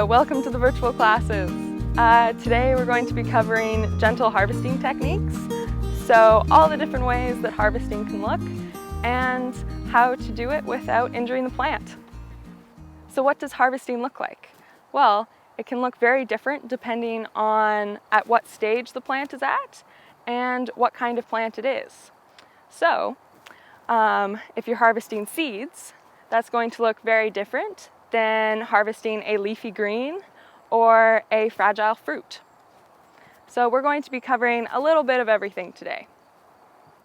Welcome to the virtual classes. Today we're going to be covering gentle harvesting techniques. So all the different ways that harvesting can look and how to do it without injuring the plant. So what does harvesting look like? Well, it can look very different depending on at what stage the plant is at and what kind of plant it is. So if you're harvesting seeds, that's going to look very different than harvesting a leafy green or a fragile fruit. So we're going to be covering a little bit of everything today.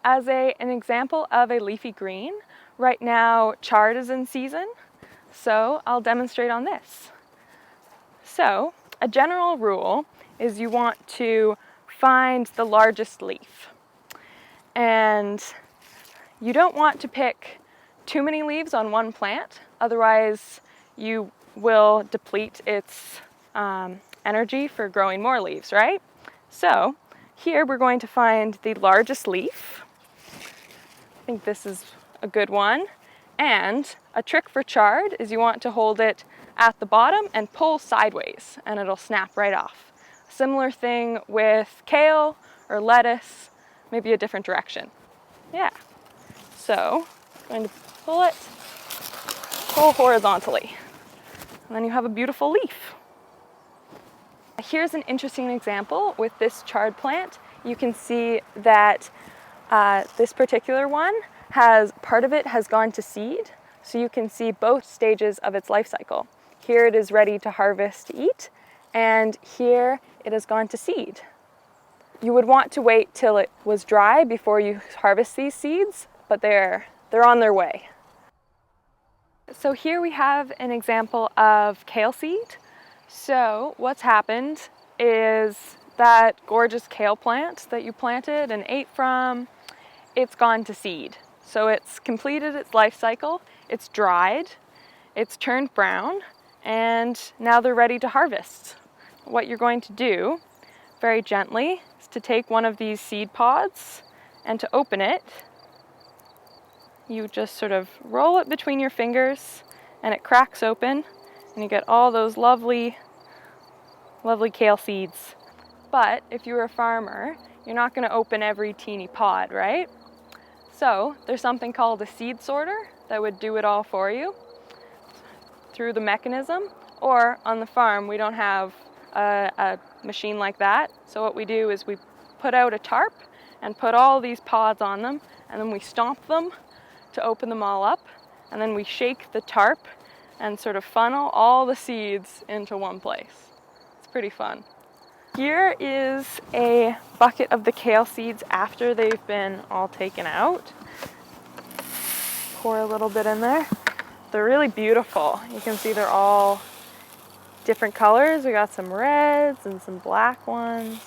As an example of a leafy green, right now chard is in season, so I'll demonstrate on this. So a general rule is you want to find the largest leaf, and you don't want to pick too many leaves on one plant, otherwise you will deplete its energy for growing more leaves, right? So here we're going to find the largest leaf. I think this is a good one. And a trick for chard is you want to hold it at the bottom and pull sideways and it'll snap right off. Similar thing with kale or lettuce, maybe a different direction. Yeah. So I'm going to pull horizontally. And then you have a beautiful leaf. Here's an interesting example with this chard plant. You can see that this particular one part of it has gone to seed. So you can see both stages of its life cycle. Here it is ready to harvest to eat, and here it has gone to seed. You would want to wait till it was dry before you harvest these seeds, but they're on their way. So here we have an example of kale seed. So what's happened is that gorgeous kale plant that you planted and ate from, it's gone to seed. So it's completed its life cycle, it's dried, it's turned brown, and now they're ready to harvest. What you're going to do, very gently, is to take one of these seed pods and to open it. You just sort of roll it between your fingers and it cracks open and you get all those lovely kale seeds. But if you're a farmer, you're not going to open every teeny pod, right? So there's something called a seed sorter that would do it all for you through the mechanism. Or on the farm, we don't have a machine like that. So what we do is we put out a tarp and put all these pods on them, and then we stomp them to open them all up, and then we shake the tarp and sort of funnel all the seeds into one place. It's pretty fun. Here is a bucket of the kale seeds after they've been all taken out. Pour a little bit in there. They're really beautiful. You can see they're all different colors. We got some reds and some black ones.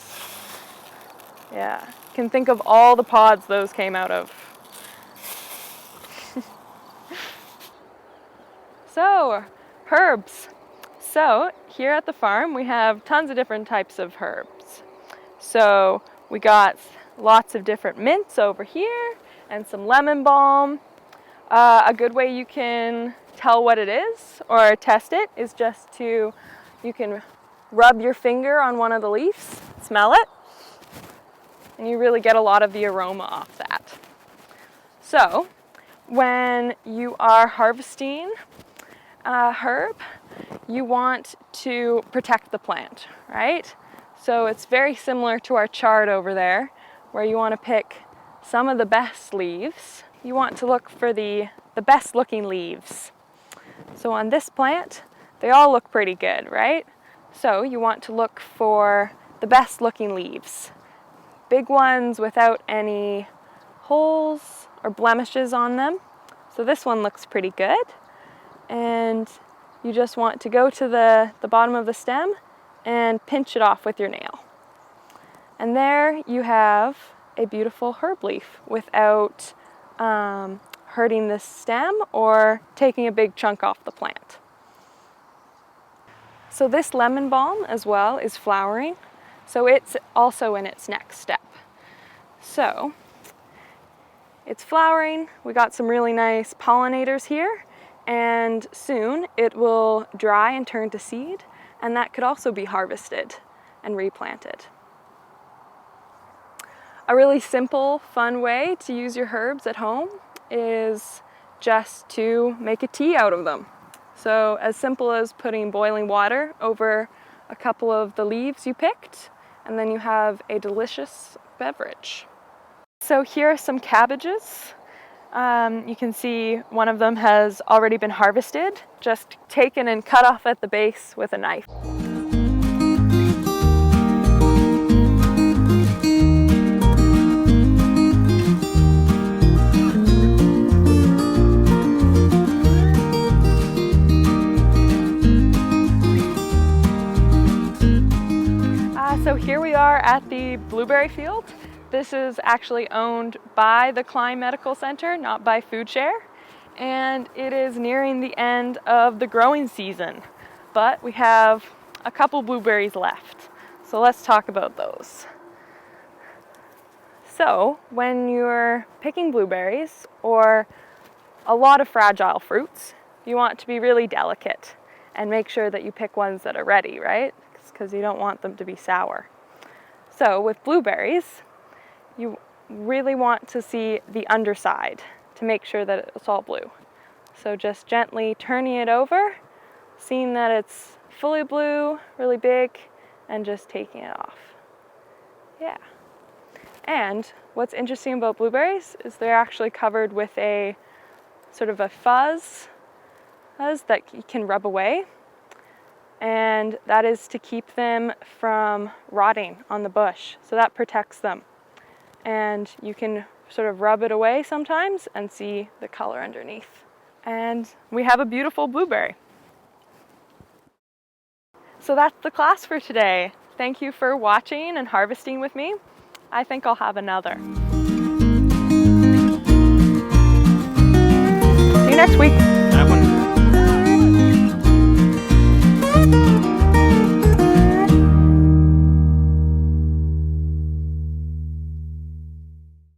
Yeah, you can think of all the pods those came out of. So, herbs. So, here at the farm we have tons of different types of herbs. So, we got lots of different mints over here and some lemon balm. A good way you can tell what it is or test it is just you can rub your finger on one of the leaves, smell it, and you really get a lot of the aroma off that. So, when you are harvesting herb, you want to protect the plant, right? So it's very similar to our chard over there, where you want to pick some of the best leaves. You want to look for the best looking leaves. So on this plant, they all look pretty good, right? So you want to look for the best looking leaves. Big ones without any holes or blemishes on them. So this one looks pretty good. And you just want to go to the bottom of the stem and pinch it off with your nail. And there you have a beautiful herb leaf without hurting the stem or taking a big chunk off the plant. So this lemon balm as well is flowering, so it's also in its next step. So it's flowering, we got some really nice pollinators here, and soon it will dry and turn to seed, and that could also be harvested and replanted. A really simple, fun way to use your herbs at home is just to make a tea out of them. So as simple as putting boiling water over a couple of the leaves you picked, and then you have a delicious beverage. So here are some cabbages. You can see one of them has already been harvested, just taken and cut off at the base with a knife. So here we are at the blueberry field. This is actually owned by the Klein Medical Center, not by Foodshare. And it is nearing the end of the growing season, but we have a couple blueberries left. So let's talk about those. So when you're picking blueberries or a lot of fragile fruits, you want to be really delicate and make sure that you pick ones that are ready, right? Because you don't want them to be sour. So with blueberries, you really want to see the underside to make sure that it's all blue. So just gently turning it over, seeing that it's fully blue, really big, and just taking it off. Yeah. And what's interesting about blueberries is they're actually covered with a sort of a fuzz that you can rub away. And that is to keep them from rotting on the bush. So that protects them. And you can sort of rub it away sometimes and see the color underneath. And we have a beautiful blueberry. So that's the class for today. Thank you for watching and harvesting with me. I think I'll have another.